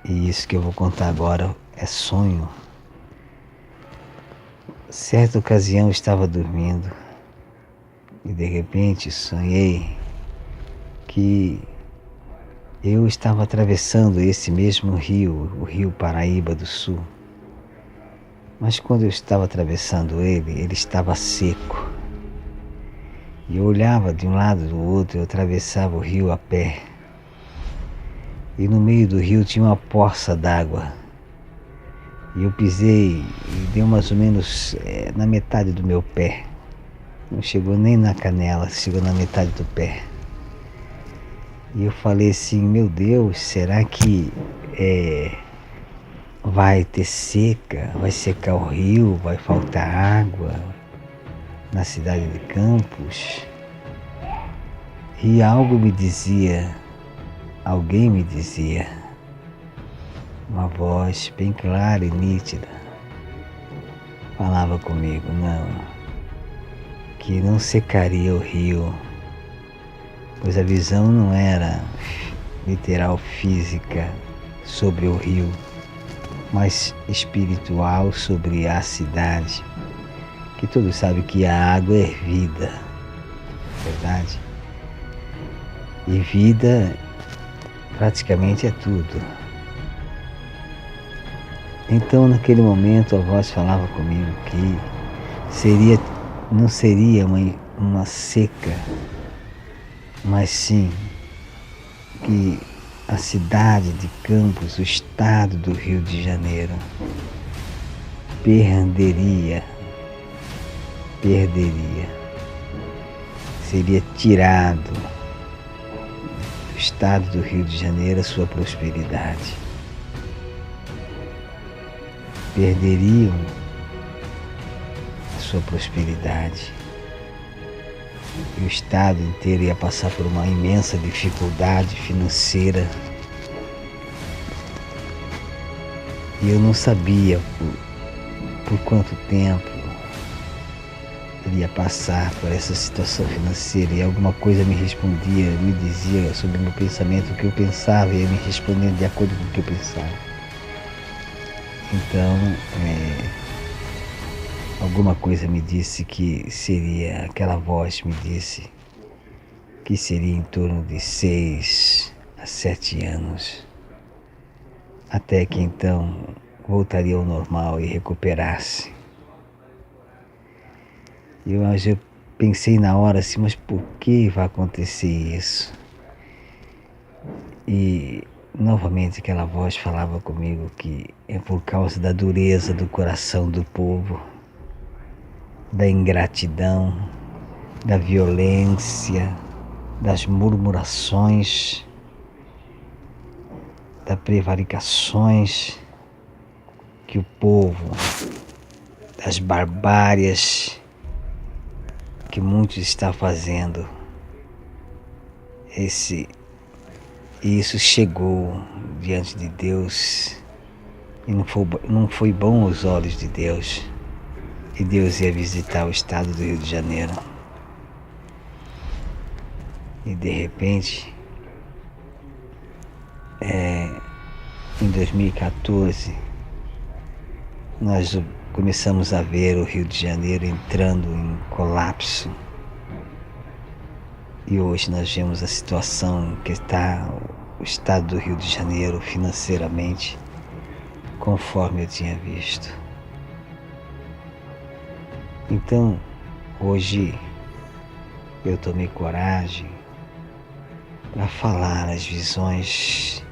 E isso que eu vou contar agora é sonho. Certa ocasião eu estava dormindo e de repente sonhei que eu estava atravessando esse mesmo rio, o Rio Paraíba do Sul. Mas quando eu estava atravessando ele estava seco. E eu olhava de um lado do outro, eu atravessava o rio a pé. E no meio do rio tinha uma poça d'água. E eu pisei e deu mais ou menos na metade do meu pé. Não chegou nem na canela, chegou na metade do pé. E eu falei assim, meu Deus, será que vai ter seca? Vai secar o rio? Vai faltar água na cidade de Campos? E algo me dizia, alguém me dizia, uma voz bem clara e nítida, falava comigo, que não secaria o rio, pois a visão não era literal física sobre o rio, mas espiritual sobre a cidade, que todos sabem que a água é vida, verdade? E vida praticamente é tudo. Então naquele momento a voz falava comigo que não seria uma seca, mas sim que a cidade de Campos, o estado do Rio de Janeiro, perderia, seria tirado do estado do Rio de Janeiro a sua prosperidade. Perderiam a sua prosperidade. E o estado inteiro ia passar por uma imensa dificuldade financeira. E eu não sabia por quanto tempo iria passar por essa situação financeira. E alguma coisa me respondia, me dizia sobre o meu pensamento, o que eu pensava, e ia me respondendo de acordo com o que eu pensava. Então, alguma coisa me disse que seria, aquela voz me disse que seria em torno de 6 a 7 anos, até que então voltaria ao normal e recuperasse. Mas eu pensei na hora assim, mas por que vai acontecer isso? E novamente aquela voz falava comigo que é por causa da dureza do coração do povo, da ingratidão, da violência, das murmurações, das prevaricações que o povo, das barbárias que muitos estão fazendo. Isso chegou diante de Deus e não foi bom aos olhos de Deus. E Deus ia visitar o estado do Rio de Janeiro. E de repente, em 2014, nós começamos a ver o Rio de Janeiro entrando em colapso. E hoje nós vemos a situação que está o estado do Rio de Janeiro financeiramente, conforme eu tinha visto. Então, hoje eu tomei coragem para falar as visões,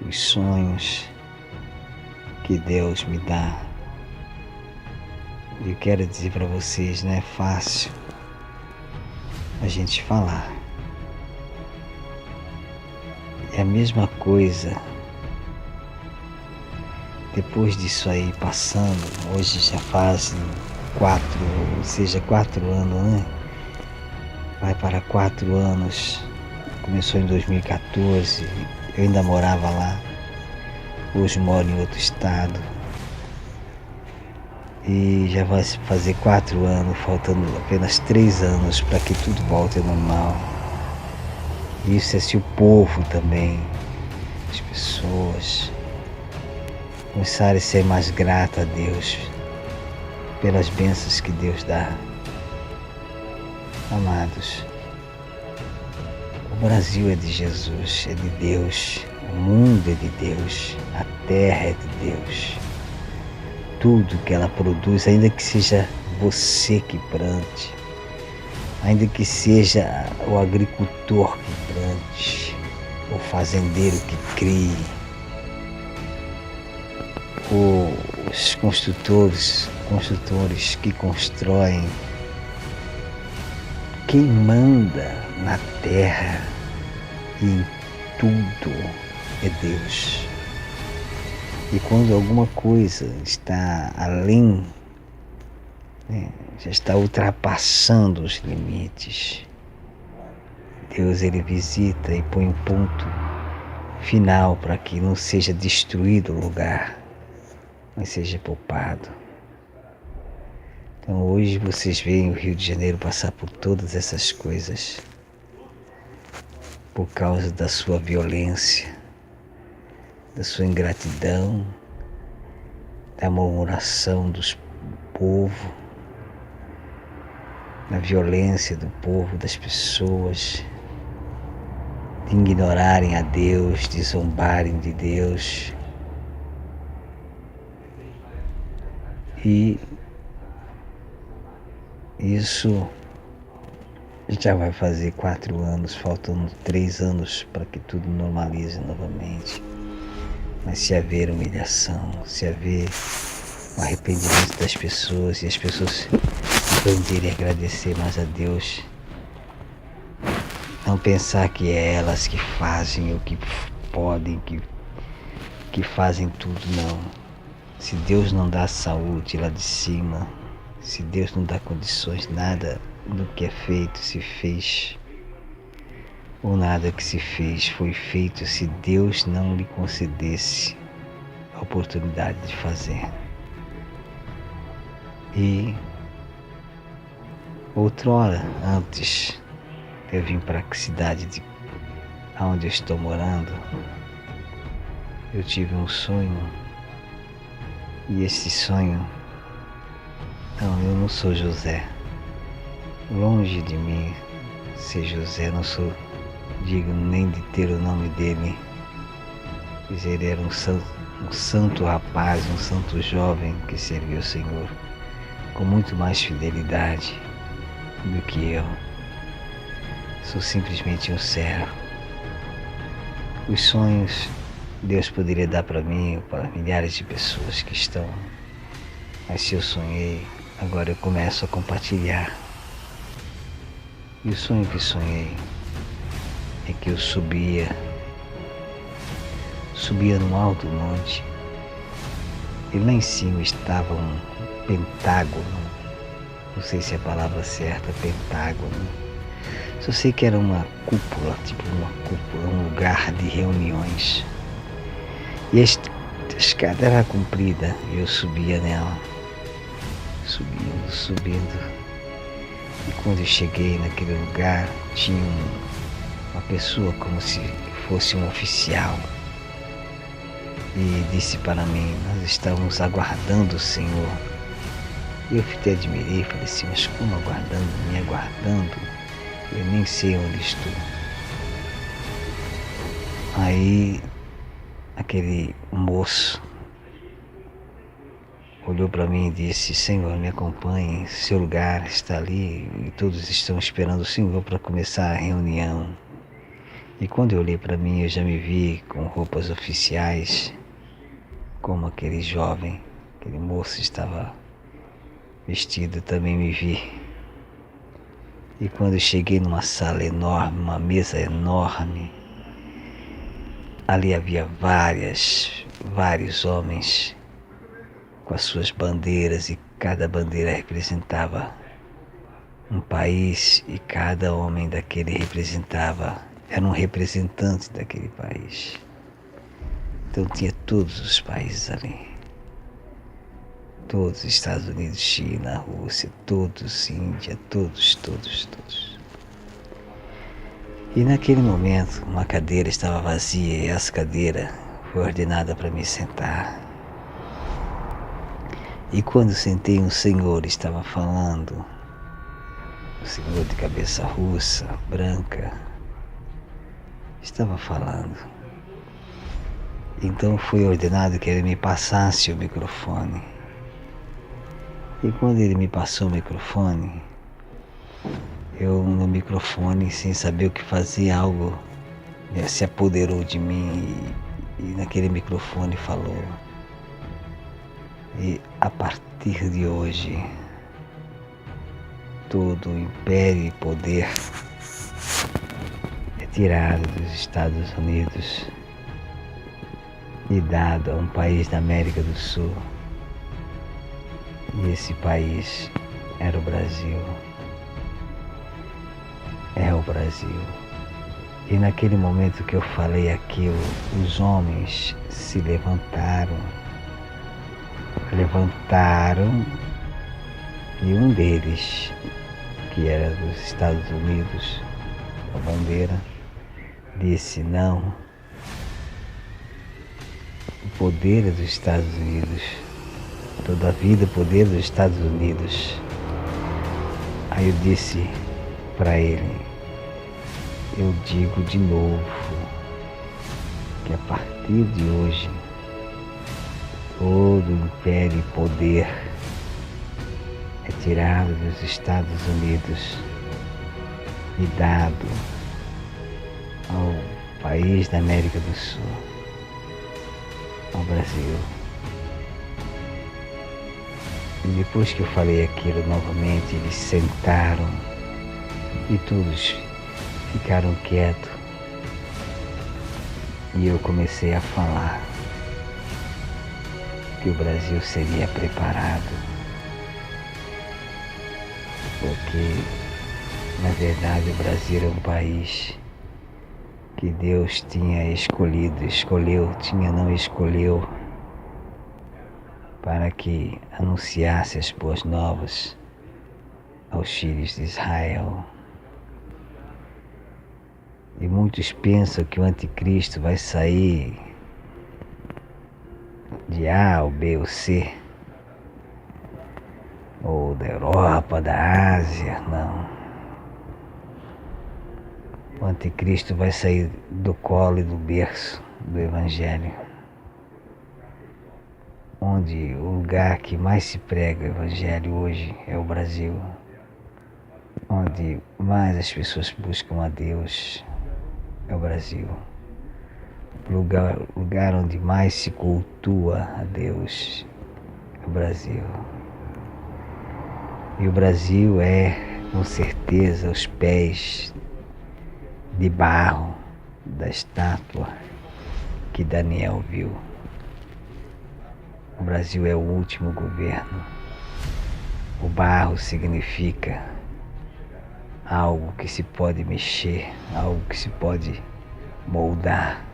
os sonhos que Deus me dá. E eu quero dizer para vocês, não é fácil a gente falar. É a mesma coisa. Depois disso aí passando, hoje já fazem 4 anos, né? Vai para 4 anos. Começou em 2014, eu ainda morava lá. Hoje moro em outro estado. E já vai fazer 4 anos, faltando apenas 3 anos para que tudo volte ao normal. Isso é se o povo também, as pessoas, começar a ser mais grato a Deus pelas bênçãos que Deus dá. Amados, o Brasil é de Jesus, é de Deus, o mundo é de Deus, a terra é de Deus. Tudo que ela produz, ainda que seja você que plante, ainda que seja o agricultor que plante, o fazendeiro que crie, os construtores que constroem, quem manda na terra e em tudo é Deus. E quando alguma coisa está além, já está ultrapassando os limites, Deus ele visita e põe um ponto final para que não seja destruído o lugar, mas seja poupado. Então hoje vocês veem o Rio de Janeiro passar por todas essas coisas por causa da sua violência, da sua ingratidão, da murmuração dos povo, da violência do povo, das pessoas, de ignorarem a Deus, de zombarem de Deus. E isso já vai fazer 4 anos, faltando 3 anos para que tudo normalize novamente. Mas se haver humilhação, se haver um arrependimento das pessoas e as pessoas aprenderem a agradecer mais a Deus, não pensar que é elas que fazem o que podem, que fazem tudo, não. Se Deus não dá saúde lá de cima, se Deus não dá condições, nada do que é feito se fez, ou nada que se fez foi feito se Deus não lhe concedesse a oportunidade de fazer. E outrora, antes de eu vir para a cidade onde eu estou morando, eu tive um sonho, e esse sonho, eu não sou José, longe de mim ser José, não sou digno nem de ter o nome dele, pois ele era um santo rapaz, um santo jovem que serviu o Senhor com muito mais fidelidade do que eu. Sou simplesmente um servo. Os sonhos Deus poderia dar para mim, para milhares de pessoas que estão, mas se eu sonhei, agora eu começo a compartilhar. E o sonho que sonhei é que eu subia num alto monte, e lá em cima estava um pentágono, não sei se é a palavra certa, pentágono, só sei que era uma cúpula, um lugar de reuniões, e a escada era comprida, e eu subia nela, subindo, e quando eu cheguei naquele lugar, tinha uma pessoa como se fosse um oficial, e disse para mim: nós estamos aguardando o Senhor. E eu até admirei, falei assim: mas como aguardando, me aguardando? Eu nem sei onde estou. Aí aquele moço olhou para mim e disse: Senhor, me acompanhe, seu lugar está ali e todos estão esperando o Senhor para começar a reunião. E quando eu olhei para mim, eu já me vi com roupas oficiais, como aquele jovem, aquele moço estava vestido, também me vi. E quando eu cheguei numa sala enorme, uma mesa enorme, ali havia vários homens com as suas bandeiras, e cada bandeira representava um país, e cada homem daquele era um representante daquele país. Então tinha todos os países ali, todos, Estados Unidos, China, Rússia, todos, Índia, todos. E naquele momento uma cadeira estava vazia, e essa cadeira foi ordenada para me sentar. E quando sentei, um senhor estava falando, um senhor de cabeça russa, branca, estava falando. Então foi ordenado que ele me passasse o microfone. E quando ele me passou o microfone, eu no microfone, sem saber o que fazer, algo se apoderou de mim e naquele microfone falou: e a partir de hoje, todo o império e poder é tirado dos Estados Unidos e dado a um país da América do Sul. E esse país era o Brasil. É o Brasil. E naquele momento que eu falei aquilo, os homens se levantaram e um deles, que era dos Estados Unidos, a bandeira, disse: não, o poder é dos Estados Unidos, toda a vida o poder dos Estados Unidos. Aí eu disse para ele: eu digo de novo que a partir de hoje todo o império e poder é tirado dos Estados Unidos e dado ao país da América do Sul, ao Brasil. E depois que eu falei aquilo novamente, eles sentaram e todos ficaram quietos. E eu comecei a falar que o Brasil seria preparado, porque na verdade o Brasil é um país que Deus tinha escolhido, não escolheu, para que anunciasse as boas novas aos filhos de Israel. E muitos pensam que o anticristo vai sair de A ou B ou C, ou da Europa, da Ásia. Não. O anticristo vai sair do colo e do berço do Evangelho, onde o lugar que mais se prega o Evangelho hoje é o Brasil, onde mais as pessoas buscam a Deus é o Brasil. Lugar onde mais se cultua a Deus é o Brasil. E o Brasil é, com certeza, os pés de barro da estátua que Daniel viu. O Brasil é o último governo. O barro significa algo que se pode mexer, algo que se pode moldar.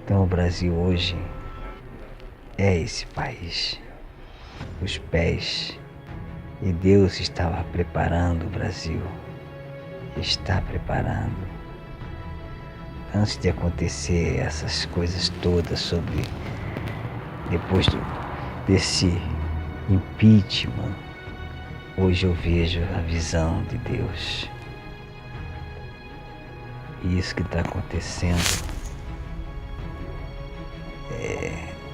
Então o Brasil hoje é esse país, os pés. E Deus estava preparando o Brasil, está preparando. Antes de acontecer essas coisas todas depois desse impeachment, hoje eu vejo a visão de Deus. E isso que está acontecendo,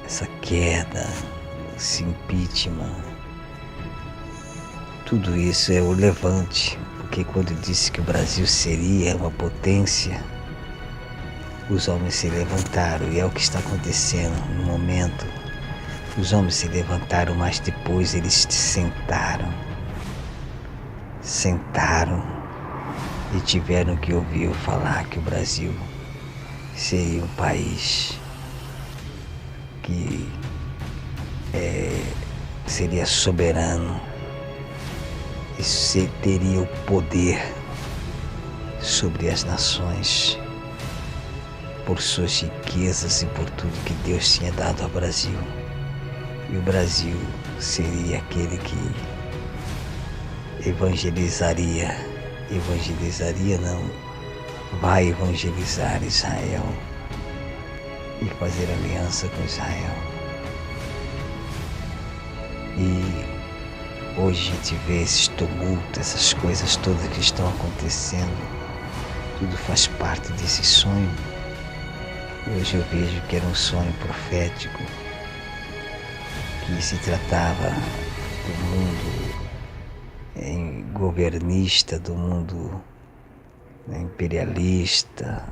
essa queda, esse impeachment, tudo isso é o levante, porque quando disse que o Brasil seria uma potência, os homens se levantaram, e é o que está acontecendo no momento. Os homens se levantaram, mas depois eles sentaram e tiveram que ouvir falar que o Brasil seria um país que seria soberano e teria o poder sobre as nações por suas riquezas e por tudo que Deus tinha dado ao Brasil. E o Brasil seria aquele que vai evangelizar Israel e fazer aliança com Israel. hoje a gente vê esses tumultos, essas coisas todas que estão acontecendo, tudo faz parte desse sonho. Hoje eu vejo que era um sonho profético, que se tratava do mundo governista, do mundo imperialista,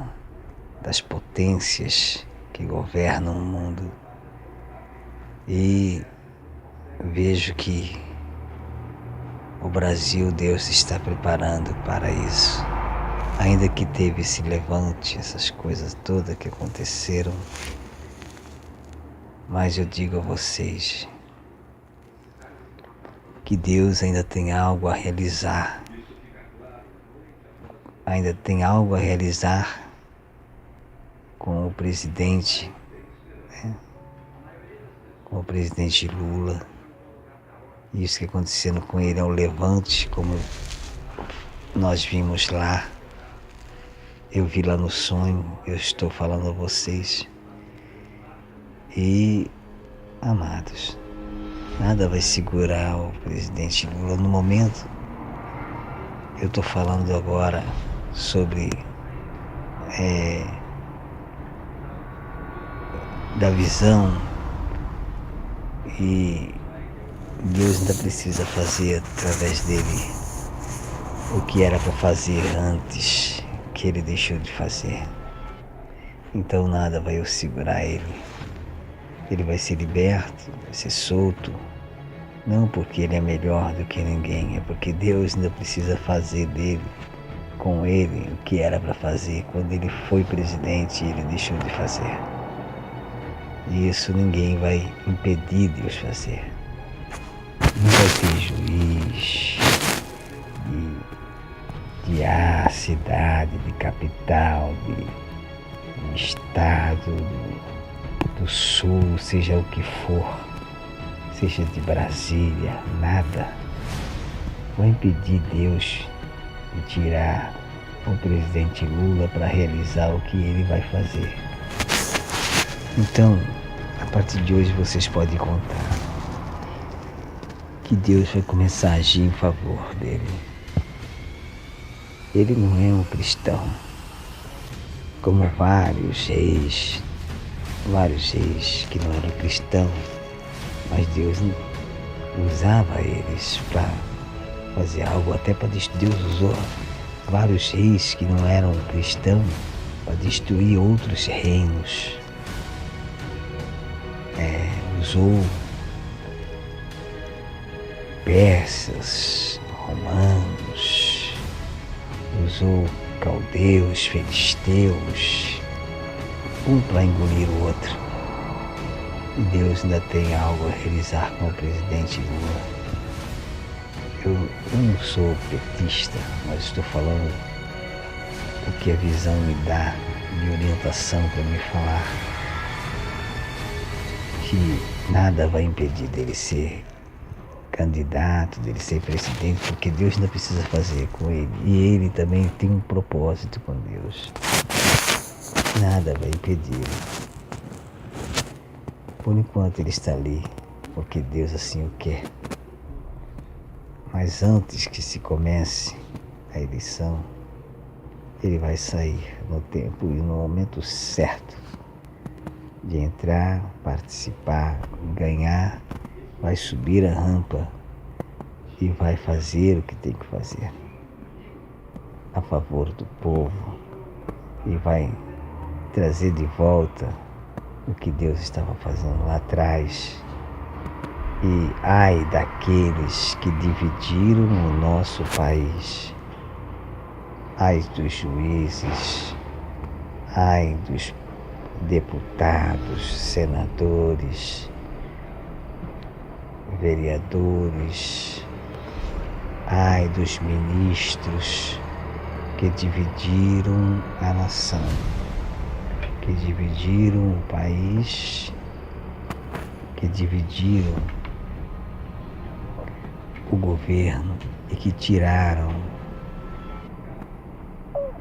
das potências que governam o mundo. E vejo que o Brasil, Deus está preparando para isso. Ainda que teve esse levante, essas coisas todas que aconteceram, mas eu digo a vocês que Deus ainda tem algo a realizar. Ainda tem algo a realizar com o presidente, com o presidente Lula. Isso que acontecendo com ele é um levante, como nós vimos lá. Eu vi lá no sonho, eu estou falando a vocês. E, amados, nada vai segurar o presidente Lula no momento. Eu estou falando agora sobre da visão, e Deus ainda precisa fazer através dele o que era para fazer antes, que ele deixou de fazer. Então nada vai segurar ele. Ele vai ser liberto, vai ser solto, não porque ele é melhor do que ninguém, é porque Deus ainda precisa fazer dele, com ele, o que era para fazer quando ele foi presidente e ele deixou de fazer. E isso ninguém vai impedir Deus fazer. Não vai ter juiz de cidade, de capital, de estado, do sul, seja o que for, seja de Brasília, nada vai impedir Deus de tirar o presidente Lula para realizar o que ele vai fazer. Então, a partir de hoje vocês podem contar que Deus vai começar a agir em favor dele. Ele não é um cristão, como vários reis que não eram cristãos, mas Deus usava eles para fazer algo, até para destruir. Deus usou vários reis que não eram cristãos para destruir outros reinos. Usou persas, romanos, usou caldeus, filisteus, um para engolir o outro. E Deus ainda tem algo a realizar com o presidente Lula. Eu não sou petista, mas estou falando o que a visão me dá de orientação para me falar, que nada vai impedir dele ser candidato, dele ser presidente, porque Deus ainda precisa fazer com ele. E ele também tem um propósito com Deus. Nada vai impedir. Por enquanto ele está ali, porque Deus assim o quer. Mas antes que se comece a eleição, ele vai sair no tempo e no momento certo de entrar, participar, ganhar, vai subir a rampa e vai fazer o que tem que fazer a favor do povo, e vai trazer de volta o que Deus estava fazendo lá atrás. E ai daqueles que dividiram o nosso país, ai dos juízes, ai dos deputados, senadores, vereadores, ai dos ministros que dividiram a nação, que dividiram o país, que dividiram o governo e que tiraram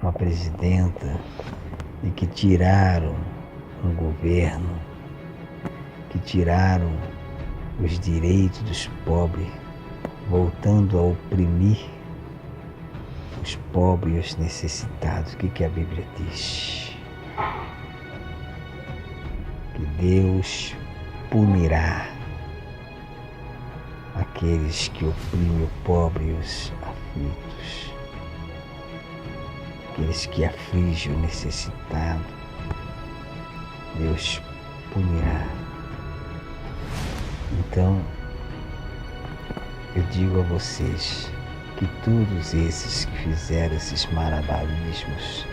uma presidenta e que tiraram um governo, que tiraram os direitos dos pobres, voltando a oprimir os pobres e os necessitados. O que a Bíblia diz? Que Deus punirá aqueles que oprimem o pobre e os aflitos, aqueles que afligem o necessitado. Deus punirá. Então, eu digo a vocês que todos esses que fizeram esses malabarismos,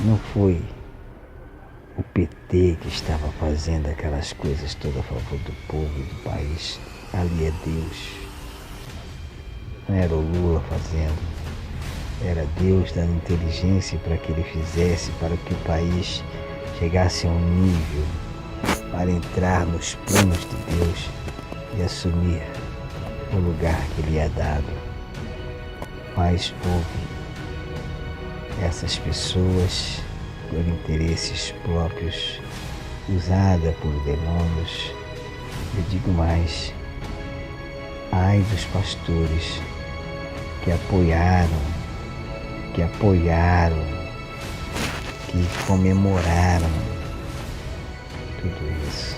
não foi o PT que estava fazendo aquelas coisas todas a favor do povo e do país. Ali é Deus. Não era o Lula fazendo. Era Deus dando inteligência para que ele fizesse, para que o país chegasse a um nível para entrar nos planos de Deus e assumir o lugar que lhe é dado. Mas houve essas pessoas, por interesses próprios, usada por demônios. Eu digo mais, ai dos pastores que apoiaram, que comemoraram tudo isso.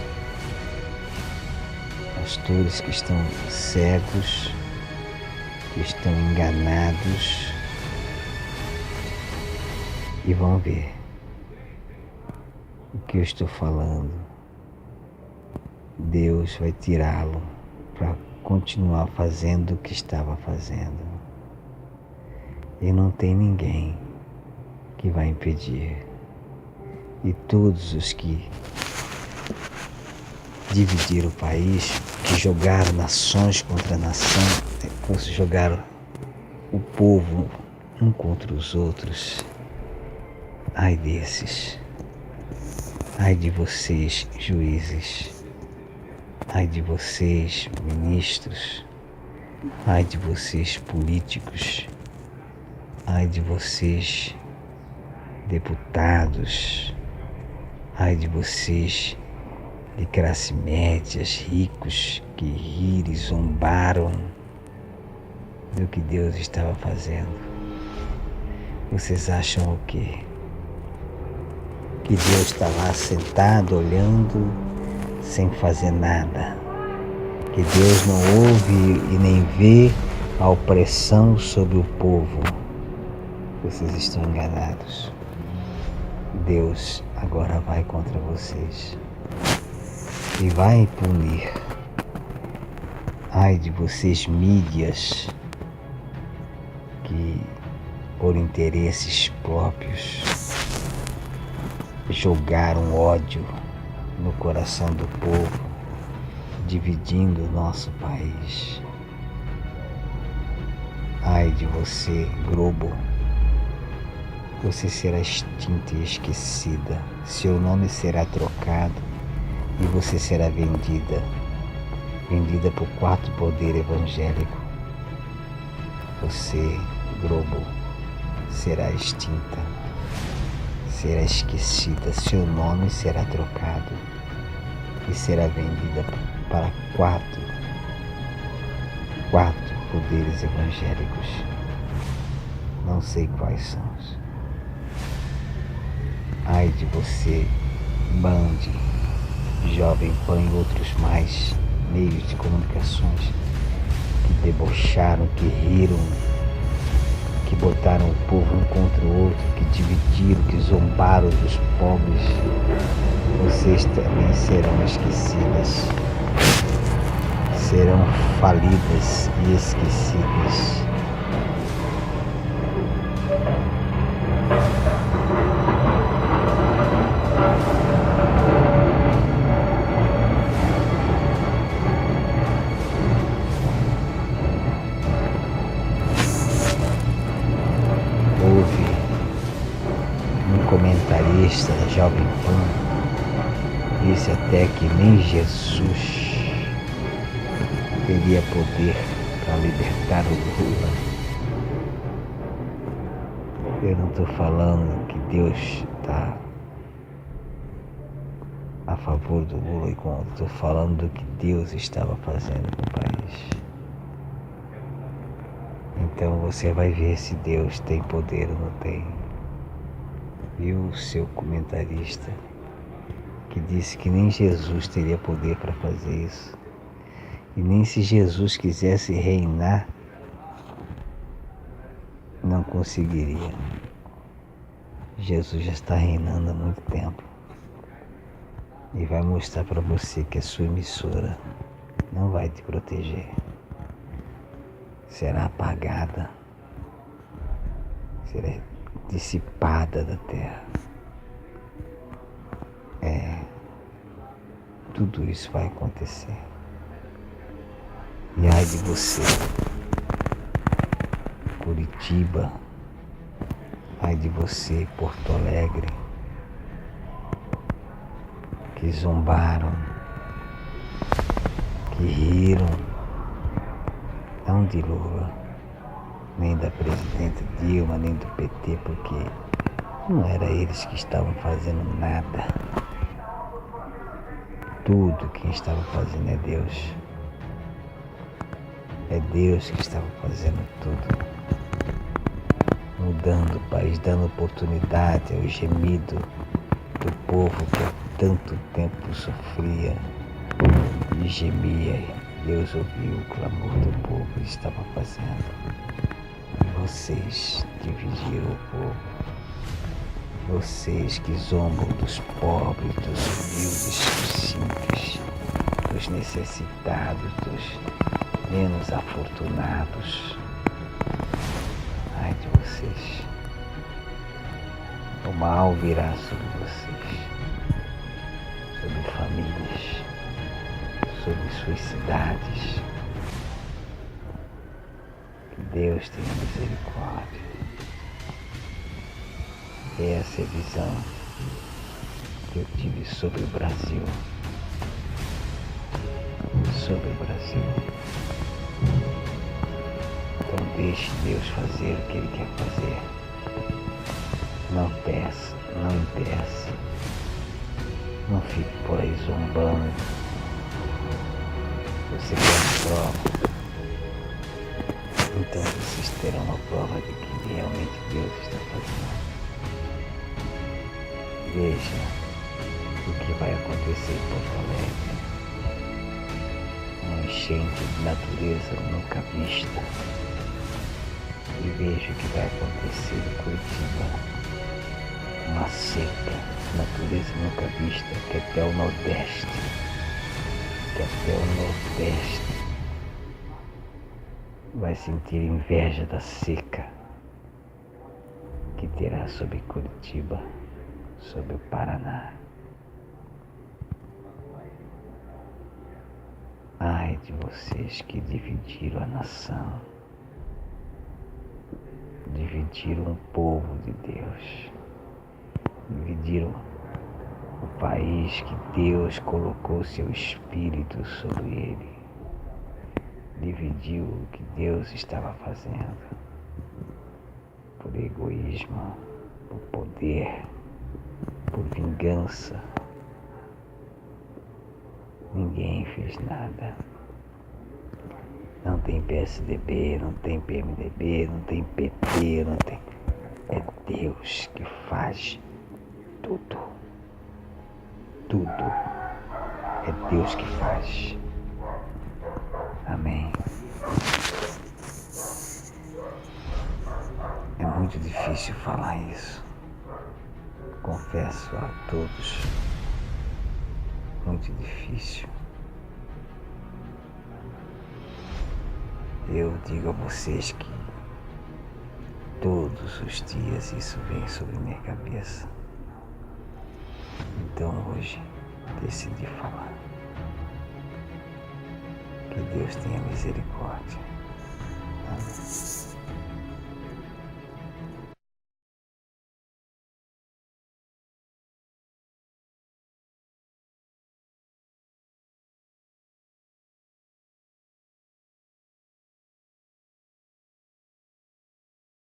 Pastores que estão cegos, que estão enganados e vão ver o que eu estou falando. Deus vai tirá-lo para continuar fazendo o que estava fazendo. E não tem ninguém que vai impedir. E todos os que dividiram o país, que jogaram nações contra nação, jogaram o povo um contra os outros, ai desses, ai de vocês, juízes, ai de vocês, ministros, ai de vocês, políticos, ai de vocês, deputados, ai de vocês de classe médias, ricos, que riram e zombaram do que Deus estava fazendo. Vocês acham o quê? Que Deus está lá sentado, olhando, sem fazer nada? Que Deus não ouve e nem vê a opressão sobre o povo? Vocês estão enganados. Deus agora vai contra vocês e vai punir. Ai de vocês, mídias, que por interesses próprios jogaram ódio no coração do povo, dividindo o nosso país. Ai de você, Globo, você será extinta e esquecida. Seu nome será trocado e você será vendida por quarto poder evangélico. Você, Globo, será extinta, será esquecida, seu nome será trocado e será vendida para quatro poderes evangélicos. Não sei quais são. Ai de você, Band, Jovem Pan e outros mais meios de comunicações que debocharam, que riram, que botaram o povo um contra o outro, que dividiram, que zombaram dos pobres. Vocês também serão esquecidas, serão falidas e esquecidas. Comentarista da Jovem Pan disse até que nem Jesus teria poder para libertar o Lula. Eu não estou falando que Deus está a favor do Lula, e quando estou falando do que Deus estava fazendo com o país. Então você vai ver se Deus tem poder ou não tem. Viu o seu comentarista que disse que nem Jesus teria poder para fazer isso. E nem se Jesus quisesse reinar, não conseguiria. Jesus já está reinando há muito tempo. E vai mostrar para você que a sua emissora não vai te proteger. Será apagada. Será dissipada da terra. Tudo isso vai acontecer. E ai de você, Curitiba, ai de você, Porto Alegre, que zombaram, que riram, não de Lula, nem da presidenta Dilma, nem do PT, porque não era eles que estavam fazendo nada. Tudo quem estava fazendo é Deus. É Deus que estava fazendo tudo. Mudando o país, dando oportunidade ao gemido do povo que há tanto tempo sofria e gemia. Deus ouviu o clamor do povo e estava fazendo. E vocês dividiram o povo. Vocês que zombam dos pobres, dos humildes, dos simples, dos necessitados, dos menos afortunados. Ai de vocês. O mal virá sobre vocês, sobre famílias, sobre suas cidades. Que Deus tenha misericórdia. Essa é a visão que eu tive sobre o Brasil. Sobre o Brasil. Então deixe Deus fazer o que Ele quer fazer. Não peça, não impeça. Não fique por aí zombando. Você quer uma prova? Então vocês terão uma prova de que realmente Deus está fazendo. Veja o que vai acontecer em Porto Alegre. Uma enchente de natureza nunca vista. E veja o que vai acontecer em Curitiba. Uma seca, natureza nunca vista, que até o Nordeste. Que até o Nordeste vai sentir inveja da seca que terá sobre Curitiba, sobre o Paraná. Ai de vocês que dividiram a nação, dividiram o povo de Deus, dividiram o país que Deus colocou seu Espírito sobre ele, dividiu o que Deus estava fazendo, por egoísmo, por poder, por vingança. Ninguém fez nada. Não tem PSDB, não tem PMDB, não tem PT, não tem... É Deus que faz tudo. Tudo. É Deus que faz. Amém. É muito difícil falar isso. Confesso a todos. Muito difícil. Eu digo a vocês que todos os dias isso vem sobre minha cabeça. Então hoje decidi falar. Que Deus tenha misericórdia. Amém.